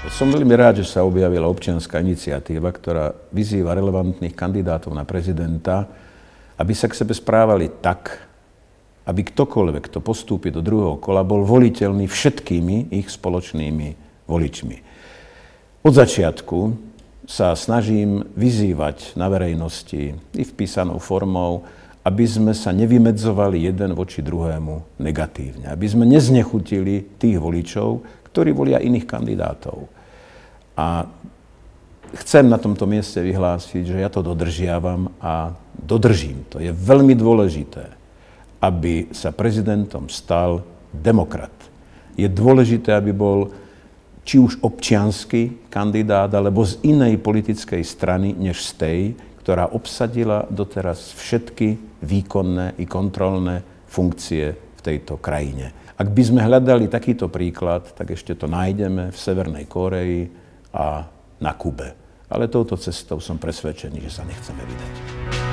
Som veľmi rád, že sa objavila občianska iniciatíva, ktorá vyzýva relevantných kandidátov na prezidenta, aby sa k sebe správali tak, aby ktokoľvek, kto postúpi do druhého kola, bol voliteľný všetkými ich spoločnými voličmi. Od začiatku sa snažím vyzývať na verejnosti i v písanou formou, aby sme sa nevymedzovali jeden voči druhému negatívne, aby sme neznechutili tých voličov, ktorí volia iných kandidátov. A chcem na tomto mieste vyhlásiť, že ja to dodržiavam a dodržím to. Je veľmi dôležité, aby sa prezidentom stal demokrat. Je dôležité, aby bol či už občiansky kandidát, alebo z inej politickej strany, než z tej, ktorá obsadila doteraz všetky výkonné i kontrolné funkcie v tejto krajine. Ak by sme hľadali takýto príklad, tak ešte to nájdeme v Severnej Kórei a na Kube. Ale touto cestou som presvedčený, že sa nechceme vydať.